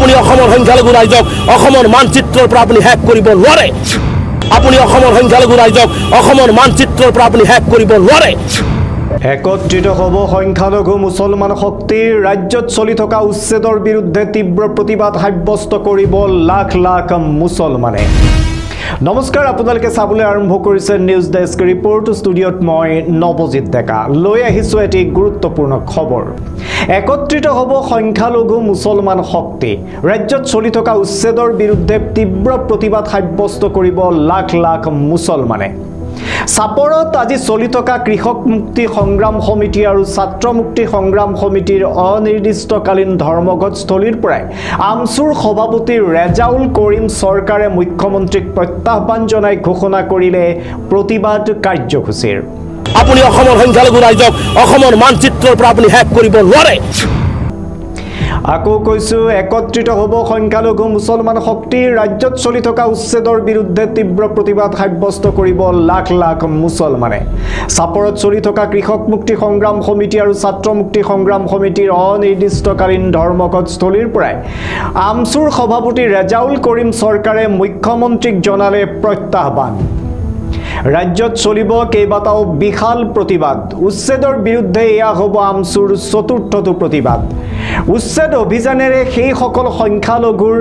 আপুনি অসমৰ সংখ্যালঘু ৰাইজক অসমৰ মানচিত্ৰৰ পৰা আপুনি হ্যাক কৰিব নোৱাৰে আপুনি অসমৰ সংখ্যালঘু ৰাইজক অসমৰ মানচিত্ৰৰ পৰা আপুনি হ্যাক কৰিব নোৱাৰে একত্ৰিত হ'ব সংখ্যালঘু মুছলমান শক্তি ৰাজ্যত চলি থকা উচ্ছেদৰ বিৰুদ্ধে তীব্ৰ প্ৰতিবাদ সাব্যস্ত কৰিব লাখ লাখ মুছলমানে নমস্কাৰ আপোনালোকে চাবলৈ আৰম্ভ কৰিছে নিউজ ডেস্ক ৰিপৰ্ট ষ্টুডিঅ'ত মই নৱজিত ডেকা লৈ আহিছো এটি গুৰুত্বপূৰ্ণ খবৰ একত্ৰিত হ'ব সংখ্যালঘু মুছলমান শক্তি ৰাজ্যত চলি থকা উচ্ছেদৰ বিৰুদ্ধে তীব্ৰ প্ৰতিবাদ সাব্যস্ত কৰিব লাখ লাখ মুছলমানে সাপৰত আজি চলি থকা কৃষক মুক্তি সংগ্ৰাম সমিতি আৰু ছাত্ৰ মুক্তি সংগ্ৰাম সমিতিৰ অনিৰ্দিষ্টকালীন ধৰ্মঘটস্থলীৰ পৰাই আমচুৰ সভাপতি ৰেজাউল কৰিম চৰকাৰে মুখ্যমন্ত্ৰীক প্ৰত্যাহ্বান জনাই ঘোষণা কৰিলে প্ৰতিবাদ কাৰ্যসূচীৰ আপুনি অসমৰ সংখ্যালঘু ৰাইজক অসমৰ মানচিত্ৰৰ পৰা আপুনি হ্যাক কৰিব নোৱাৰে আকৌ কৈছো একত্ৰিত হ'ব সংখ্যালঘু মুছলমান শক্তি ৰাজ্যত চলি থকা উচ্ছেদৰ বিৰুদ্ধে তীব্ৰ প্ৰতিবাদ সাব্যস্ত কৰিব লাখ লাখ মুছলমানে সাপৰত চলি থকা কৃষক মুক্তি সংগ্ৰাম সমিতি আৰু ছাত্ৰ মুক্তি সংগ্ৰাম সমিতিৰ অনিৰ্দিষ্টকালীন ধৰ্মঘটস্থলীৰ পৰাই আমচুৰ সভাপতি ৰেজাউল কৰিম চৰকাৰে মুখ্যমন্ত্ৰীক জনালে প্ৰত্যাহ্বান ৰাজ্যত চলিব কেইবাটাও বিশাল প্ৰতিবাদ উচ্ছেদৰ বিৰুদ্ধে এয়া হ'ব আমচুৰ চতুৰ্থটো প্ৰতিবাদ উচ্ছেদ অভিযানেৰে সেই সকল সংখ্যালঘুৰ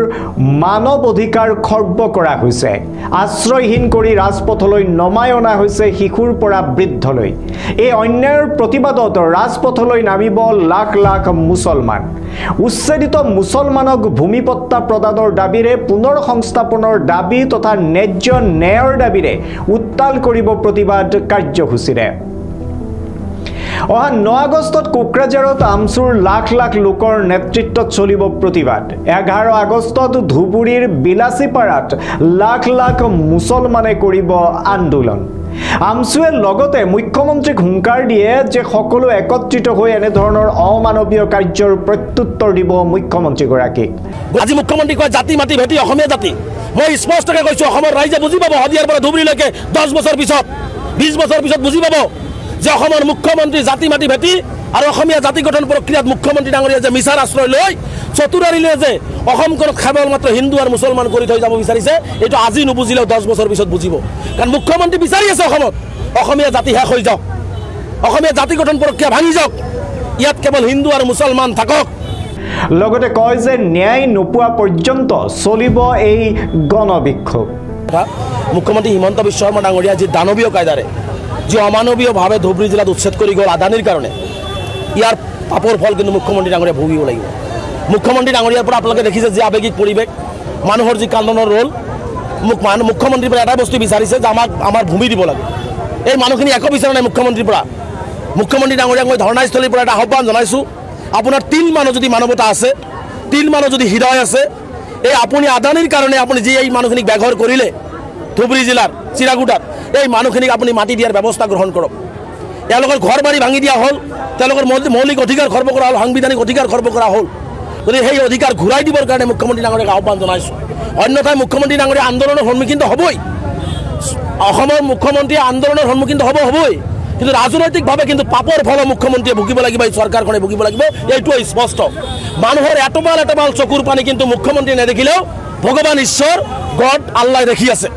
মানৱ অধিকাৰ খৰ্ব কৰা হৈছে আশ্ৰয়হীন কৰি ৰাজপথলৈ নমাই অনা হৈছে শিশুৰ পৰা বৃদ্ধলৈ এই অন্যায়ৰ প্ৰতিবাদত ৰাজপথলৈ নামিব লাখ লাখ মুছলমান উচ্ছেদিত মুছলমানক ভূমিপট্টা প্ৰদানৰ দাবীৰে পুনৰ সংস্থাপনৰ দাবী তথা ন্যায্য ন্যায়ৰ দাবীৰে উত্তাল কৰিব প্ৰতিবাদ কাৰ্যসূচীৰে অহা 9 আগষ্টত কোকৰাঝাৰত আমচুৰ লাখ লাখ লোকৰ নেতৃত্বত চলিব প্ৰতিবাদ 11 আগষ্টত ধুবুৰীৰ বিলাসীপাৰাত লাখ লাখ মুছলমানে কৰিব আন্দোলন আমচুৱে লগতে মুখ্যমন্ত্ৰীক হুংকাৰ দিয়ে যে সকলো একত্ৰিত হৈ এনে ধৰণৰ অমানৱীয় কাৰ্যৰ প্ৰত্যুত্তৰ দিব মুখ্যমন্ত্ৰীগৰাকীক আজি মুখ্যমন্ত্ৰী কয় জাতি মাটি ভেটি অসমীয়া জাতি মই স্পষ্টকৈ কৈছো অসমৰ ৰাইজে বুজি পাব হদিয়াৰ পৰা ধুবুৰীলৈকে 10 বছৰ পিছত 20 বছৰ পিছত বুজি পাব যে অসমৰ মুখ্যমন্ত্ৰী জাতি মাটি ভেটি আৰু অসমীয়া জাতি গঠন প্ৰক্ৰিয়াত মুখ্যমন্ত্ৰী ডাঙৰীয়া যে মিছাৰ আশ্ৰয় লৈ চতুৰাৰিলে যে অসমখনক কেৱল মাত্ৰ হিন্দু আৰু মুছলমান কৰি থৈ যাব বিচাৰিছে এইটো আজি নুবুজিলেও 10 বছৰ পিছত বুজিব কাৰণ মুখ্যমন্ত্ৰী বিচাৰি আছে অসমত অসমীয়া জাতি শেষ হৈ যাওক অসমীয়া জাতি গঠন প্ৰক্ৰিয়া ভাঙি যাওক ইয়াত কেৱল হিন্দু আৰু মুছলমান থাকক লগতে কয় যে ন্যায় নোপোৱা পৰ্যন্ত চলিব এই গণবিক্ষোভ মুখ্যমন্ত্ৰী হিমন্ত বিশ্ব শৰ্মা ডাঙৰীয়া যি দানৱীয় কায়দাৰে যে অমানৱীয়ভাৱে ধুবুৰী জিলাত উচ্ছেদ কৰি গ'ল আদানীৰ কাৰণে ইয়াৰ পাপৰ ফল কিন্তু মুখ্যমন্ত্ৰী ডাঙৰীয়া ভুগিব লাগিব মুখ্যমন্ত্ৰী ডাঙৰীয়াৰ পৰা আপোনালোকে দেখিছে যে আৱেগিক পৰিৱেশ মানুহৰ যি কান্দনৰ ৰোল মুখ্যমন্ত্ৰীৰ পৰা এটা বস্তু বিচাৰিছে যে আমাৰ ভূমি দিব লাগে এই মানুহখিনি একো বিচৰা নাই মুখ্যমন্ত্ৰীৰ পৰা মুখ্যমন্ত্ৰী ডাঙৰীয়াক মই ধৰ্ণাস্থলীৰ পৰা এটা আহ্বান জনাইছোঁ আপোনাৰ তিল মানুহ যদি মানৱতা আছে তিল মানুহ যদি হৃদয় আছে এই আপুনি আদানীৰ কাৰণে আপুনি যি এই মানুহখিনিক বেঘৰ কৰিলে ধুবুৰী জিলাৰ চিৰাগুটাত এই মানুহখিনিক আপুনি মাটি দিয়াৰ ব্যৱস্থা গ্ৰহণ কৰক তেওঁলোকৰ ঘৰ বাৰী ভাঙি দিয়া হ'ল তেওঁলোকৰ মৌলিক অধিকাৰ খৰ্ব কৰা হ'ল সাংবিধানিক অধিকাৰ খৰ্ব কৰা হ'ল গতিকে সেই অধিকাৰ ঘূৰাই দিবৰ কাৰণে মুখ্যমন্ত্ৰী ডাঙৰীয়াক আহ্বান জনাইছোঁ অন্যথাই মুখ্যমন্ত্ৰী ডাঙৰীয়া আন্দোলনৰ সন্মুখীন হ'বই অসমৰ মুখ্যমন্ত্ৰী আন্দোলনৰ সন্মুখীন হ'বই কিন্তু ৰাজনৈতিকভাৱে কিন্তু পাপৰ ফল মুখ্যমন্ত্ৰীয়ে ভুগিব লাগিব এই চৰকাৰখনে ভুগিব লাগিব এইটো স্পষ্ট মানুহৰ এটবাল এটবাল চকুৰ পানী কিন্তু মুখ্যমন্ত্ৰী নেদেখিলেও ভগৱান ঈশ্বৰ গড আল্লাই দেখি আছে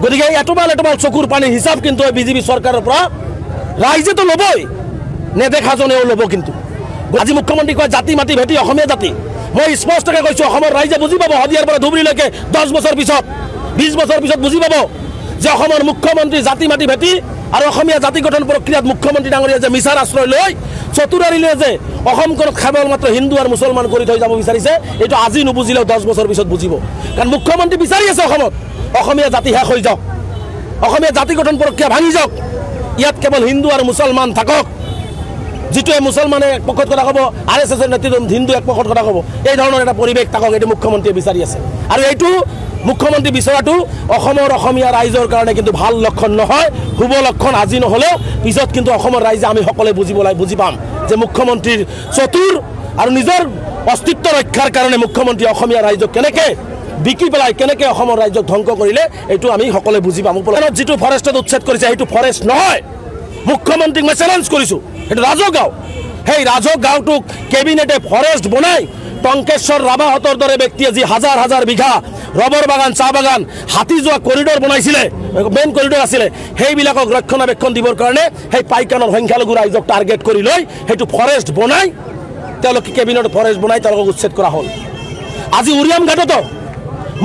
গতিকে এই এটবাল এটবাল চকুৰ পানীৰ হিচাপ কিন্তু বিজেপি চৰকাৰৰ পৰা ৰাইজেতো ল'বই নেদেখাজনেও ল'ব কিন্তু আজি মুখ্যমন্ত্ৰী কয় জাতি মাটি ভেটি অসমীয়া জাতি মই স্পষ্টকৈ কৈছোঁ অসমৰ ৰাইজে বুজি পাব হদিয়াৰ পৰা ধুবুৰীলৈকে 10 বছৰ পিছত 20 বছৰ পিছত বুজি পাব যে অসমৰ মুখ্যমন্ত্ৰী জাতি মাটি ভেটি আৰু অসমীয়া জাতি গঠন প্ৰক্ৰিয়াত মুখ্যমন্ত্ৰী ডাঙৰীয়া যে মিছাৰ আশ্ৰয় লৈ চতুৰাৰিলে যে অসমখনক কেৱল মাত্ৰ হিন্দু আৰু মুছলমান কৰি থৈ যাব বিচাৰিছে এইটো আজি নুবুজিলেও 10 বছৰ পিছত বুজিব কাৰণ মুখ্যমন্ত্ৰী বিচাৰি আছে অসমত অসমীয়া জাতি শেষ হৈ যাওক অসমীয়া জাতি গঠন প্ৰক্ৰিয়া ভাঙি যাওক ইয়াত কেৱল হিন্দু আৰু মুছলমান থাকক যিটোৱে মুছলমানে এক পক্ষত কথা ক'ব RSSৰ নেতৃত্বত হিন্দু এক পক্ষত কথা ক'ব এই ধৰণৰ এটা পৰিৱেশ থাকক এইটো মুখ্যমন্ত্ৰীয়ে বিচাৰি আছে আৰু এইটো মুখ্যমন্ত্ৰী বিচৰাটো অসমৰ অসমীয়া ৰাইজৰ কাৰণে কিন্তু ভাল লক্ষণ নহয় শুভ লক্ষণ আজি নহ'লেও পিছত কিন্তু অসমৰ ৰাইজে আমি সকলোৱে বুজি পাম যে মুখ্যমন্ত্ৰীৰ চতুৰ আৰু নিজৰ অস্তিত্ব ৰক্ষাৰ কাৰণে মুখ্যমন্ত্ৰী অসমীয়া ৰাইজক কেনেকৈ বিকি পেলাই কেনেকৈ অসমৰ ৰাইজক ধ্বংস কৰিলে এইটো আমি সকলোৱে বুজি পাম উপলব্ধ যিটো ফৰেষ্টত উচ্ছেদ কৰিছে সেইটো ফৰেষ্ট নহয় মুখ্যমন্ত্ৰীক মই চেলেঞ্জ কৰিছোঁ সেইটো ৰাজহ গাঁও সেই ৰাজহ গাঁওটোক কেবিনেটে ফৰেষ্ট বনাই টংকেশ্বৰ ৰাভাহঁতৰ দৰে ব্যক্তিয়ে যি হাজাৰ হাজাৰ বিঘা ৰবৰ বাগান চাহ বাগান হাতী যোৱা কৰিডৰ বনাইছিলে মেইন কৰিডৰ আছিলে সেইবিলাকক ৰক্ষণাবেক্ষণ দিবৰ কাৰণে সেই পাইকানৰ সংখ্যালঘু ৰাইজক টাৰ্গেট কৰি লৈ সেইটো ফৰেষ্ট বনাই তেওঁলোকে কেবিনেট ফৰেষ্ট বনাই তেওঁলোকক উচ্ছেদ কৰা হ'ল আজি উৰিয়াম ঘাটতো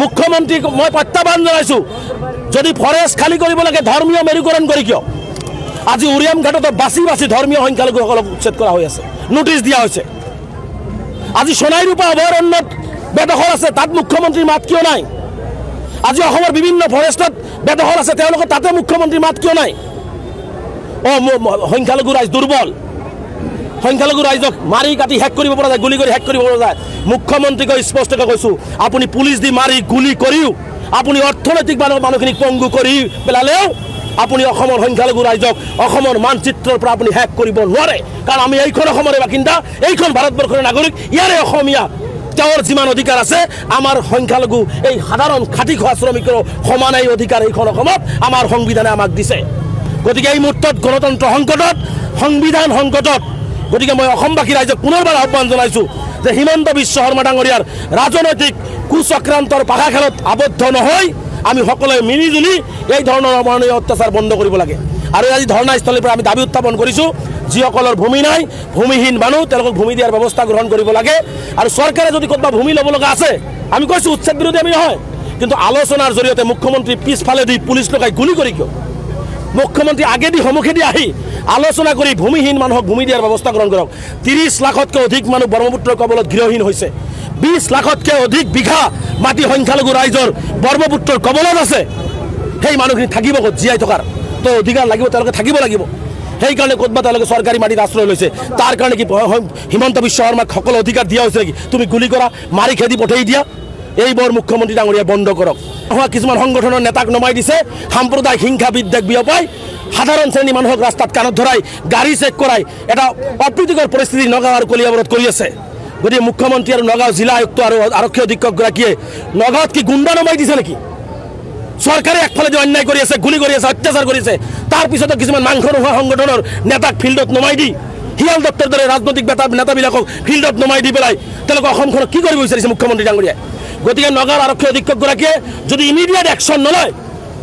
মুখ্যমন্ত্ৰীক মই প্ৰত্যাহ্বান জনাইছোঁ যদি ফৰেষ্ট খালী কৰিব লাগে ধৰ্মীয় মেৰুকৰণ কৰি কিয় আজি উৰিয়াম ঘাটতো বাছি বাছি ধৰ্মীয় সংখ্যালঘুসকলক উচ্ছেদ কৰা হৈ আছে নোটিছ দিয়া হৈছে আজি সোণাইৰূপা অভয়াৰণ্যত বেদখল আছে তাত মুখ্যমন্ত্ৰীৰ মাত কিয় নাই আজি অসমৰ বিভিন্ন ফৰেষ্টত বেদখল আছে তেওঁলোকৰ তাতে মুখ্যমন্ত্ৰীৰ মাত কিয় নাই সংখ্যালঘু ৰাইজ দুৰ্বল সংখ্যালঘু ৰাইজক মাৰি কাটি শেষ কৰিব পৰা যায় গুলি কৰি শেষ কৰিব পৰা যায় মুখ্যমন্ত্ৰীক স্পষ্টকৈ কৈছোঁ আপুনি পুলিচ দি মাৰি গুলি কৰিও আপুনি অৰ্থনৈতিক মানুহখিনিক পংগু কৰি পেলালেও আপুনি অসমৰ সংখ্যালঘু ৰাইজক অসমৰ মানচিত্ৰৰ পৰা আপুনি শেষ কৰিব নোৱাৰে কাৰণ আমি এইখন অসমৰে বাসিন্দা এইখন ভাৰতবৰ্ষৰ নাগৰিক ইয়াৰে অসমীয়া তেওঁৰ যিমান অধিকাৰ আছে আমাৰ সংখ্যালঘু এই সাধাৰণ খাটি খোৱা শ্ৰমিকৰ সমান এই অধিকাৰ এইখন অসমত আমাৰ সংবিধানে আমাক দিছে গতিকে এই মুহূৰ্তত গণতন্ত্ৰ সংকটত সংবিধান সংকটত গতিকে মই অসমবাসী ৰাইজক পুনৰবাৰ আহ্বান জনাইছোঁ যে হিমন্ত বিশ্ব শৰ্মা ডাঙৰীয়াৰ ৰাজনৈতিক কুচক্ৰান্তৰ পাখা খেলত আবদ্ধ নহয় আমি সকলোৱে মিলিজুলি এই ধৰণৰ অমানৱীয় অত্যাচাৰ বন্ধ কৰিব লাগে আৰু আজি ধৰ্ণাস্থলীৰ পৰা আমি দাবী উত্থাপন কৰিছোঁ যিসকলৰ ভূমি নাই ভূমিহীন মানুহ তেওঁলোকক ভূমি দিয়াৰ ব্যৱস্থা গ্ৰহণ কৰিব লাগে আৰু চৰকাৰে যদি ক'ৰবাত ভূমি ল'ব লগা আছে আমি কৈছোঁ উচ্ছেদ বিৰোধী আমি নহয় কিন্তু আলোচনাৰ জৰিয়তে মুখ্যমন্ত্ৰী পিছফালে দি পুলিচ লগাই গুলি কৰি কিয় মুখ্যমন্ত্ৰী আগেদি সন্মুখেদি আহি আলোচনা কৰি ভূমিহীন মানুহক ভূমি দিয়াৰ ব্যৱস্থা গ্ৰহণ কৰক 30 লাখতকৈ অধিক মানুহ ব্ৰহ্মপুত্ৰৰ কবলত গৃহহীন হৈছে 20 লাখতকৈ অধিক বিঘা মাটি সংখ্যালঘু ৰাইজৰ ব্ৰহ্মপুত্ৰৰ কবলত আছে সেই মানুহখিনি থাকিব ক'ত জীয়াই থকাৰ তো অধিকাৰ লাগিব তেওঁলোকে থাকিব লাগিব সেইকাৰণে ক'তবা তেওঁলোকে চৰকাৰী মাটিত আশ্ৰয় লৈছে তাৰ কাৰণে কি হিমন্ত বিশ্ব শৰ্মাক সকলো অধিকাৰ দিয়া হৈছে নেকি তুমি গুলি কৰা মাৰি খেদি পঠাই দিয়া এইবোৰ মুখ্যমন্ত্ৰী ডাঙৰীয়া বন্ধ কৰক কিছুমান সংগঠনৰ নেতাক নমাই দিছে সাম্প্ৰদায়িক হিংসা বিদ্বেষ বিয়পাই সাধাৰণ শ্ৰেণী মানুহক ৰাস্তাত কাণত ধৰাই গাড়ী চেক কৰাই এটা অপ্ৰীতিকৰ পৰিস্থিতি নগাঁও আৰু কলিয়াবৰত কৰি আছে গতিকে মুখ্যমন্ত্ৰী আৰু নগাঁও জিলা আয়ুক্ত আৰু আৰক্ষী অধীক্ষকগৰাকীয়ে নগাঁৱত কি গুণ্ডা নমাই দিছে নেকি চৰকাৰে একফালে যে অন্যায় কৰি আছে গুলি কৰি আছে অত্যাচাৰ কৰিছে তাৰপিছতো কিছুমান মাংস নোহোৱা সংগঠনৰ নেতাক ফিল্ডত নমাই দি হিয়াল দত্তৰ দৰে ৰাজনৈতিক নেতাবিলাকক ফিল্ডত নমাই দি পেলাই তেওঁলোকে অসমখনক কি কৰিব বিচাৰিছে মুখ্যমন্ত্ৰী ডাঙৰীয়াই গতিকে নগাঁৱৰ আৰক্ষী অধীক্ষকগৰাকীয়ে যদি ইমিডিয়েট একশ্যন নলয়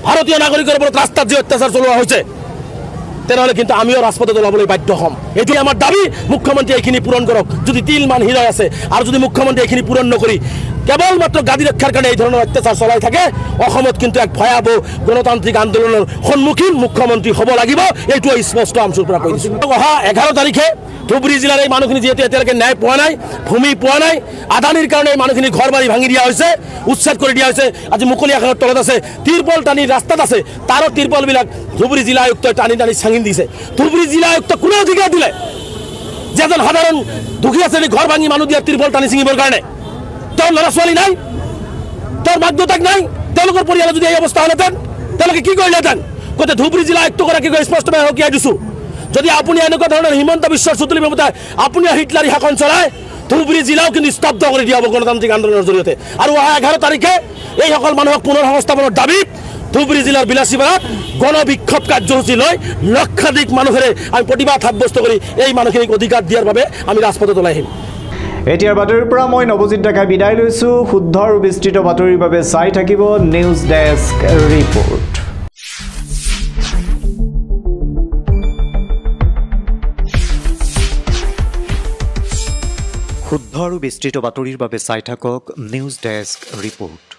ভাৰতীয় নাগৰিকৰ ওপৰত ৰাস্তাত যি অত্যাচাৰ চলোৱা হৈছে তেনেহ'লে কিন্তু আমিও ৰাজপথত ওলাবলৈ বাধ্য হ'ম এইটোৱে আমাৰ দাবী মুখ্যমন্ত্ৰী এইখিনি পূৰণ কৰক যদি তিলমান হৃদয় আছে আৰু যদি মুখ্যমন্ত্ৰী এইখিনি পূৰণ নকৰি কেৱল মাত্ৰ গাদী ৰক্ষাৰ কাৰণে এই ধৰণৰ অত্যাচাৰ চলাই থাকে অসমত কিন্তু এক ভয়াৱহ গণতান্ত্ৰিক আন্দোলনৰ সন্মুখীন মুখ্যমন্ত্ৰী হ'ব লাগিব এইটো স্পষ্ট আমচুৰ পৰা কৈ দিছোঁ অহা 11 তাৰিখে ধুবুৰী জিলাৰ এই মানুহখিনি যিহেতু এতিয়ালৈকে ন্যায় পোৱা নাই ভূমি পোৱা নাই আদানীৰ কাৰণে এই মানুহখিনি ঘৰ বাৰী ভাঙি দিয়া হৈছে উচ্ছেদ কৰি দিয়া হৈছে আজি মুকলি আকাশৰ তলত আছে তিৰপল টানি ৰাস্তাত আছে তাৰো তিৰপলবিলাক ধুবুৰী জিলা আয়ুক্তই টানি টানি চাঙি দিছে ধুবুৰী জিলা আয়ুক্ত কোনে অধিকাৰ দিলে যে এজন সাধাৰণ দুখীয়া শ্ৰেণী ঘৰ ভাঙি মানুহ দিয়া তিৰপল টানি ছিঙিবৰ কাৰণে তোৰ ল'ৰা ছোৱালী নাই তোৰ মাক দেউতাক নাই তেওঁলোকৰ পৰিয়ালৰ যদি এই অৱস্থা হ'লেহেঁতেন তেওঁলোকে কি কৰিলেহেঁতেন গতিকে ধুবুৰী জিলা আয়ুক্তগৰাকীক স্পষ্টভাৱে সকীয়াই দিছোঁ যদি আপুনি এনেকুৱা ধৰণৰ হিমন্ত বিশ্বৰ চুতুলি ব্যৱতাই আপুনিও হিটলাৰী শাসন চলাই ধুবুৰী জিলাও কিন্তু স্তব্ধ কৰি দিয়া হ'ব গণতান্ত্ৰিক আন্দোলনৰ জৰিয়তে আৰু অহা 11 তাৰিখে এইসকল মানুহক পুনৰ সংস্থাপনৰ দাবীত ধুবুৰী জিলাৰ বিলাসীপাৰাত গণবিক্ষোভ কাৰ্যসূচী লৈ লক্ষাধিক মানুহেৰে আমি প্ৰতিবাদ সাব্যস্ত কৰি এই মানুহখিনিক অধিকাৰ দিয়াৰ বাবে আমি ৰাজপথত ওলাই আহিম এতিয়াৰ বাতৰিৰ পৰা মই নৱজিত ডেকাই বিদায় লৈছোঁ শুদ্ধ আৰু বিস্তৃত বাতৰিৰ বাবে চাই থাকিব নিউজ ডেস্ক ৰিপৰ্ট শুদ্ধ আৰু বিস্তৃত বাতৰিৰ বাবে চাই থাকক নিউজ ডেস্ক ৰিপৰ্ট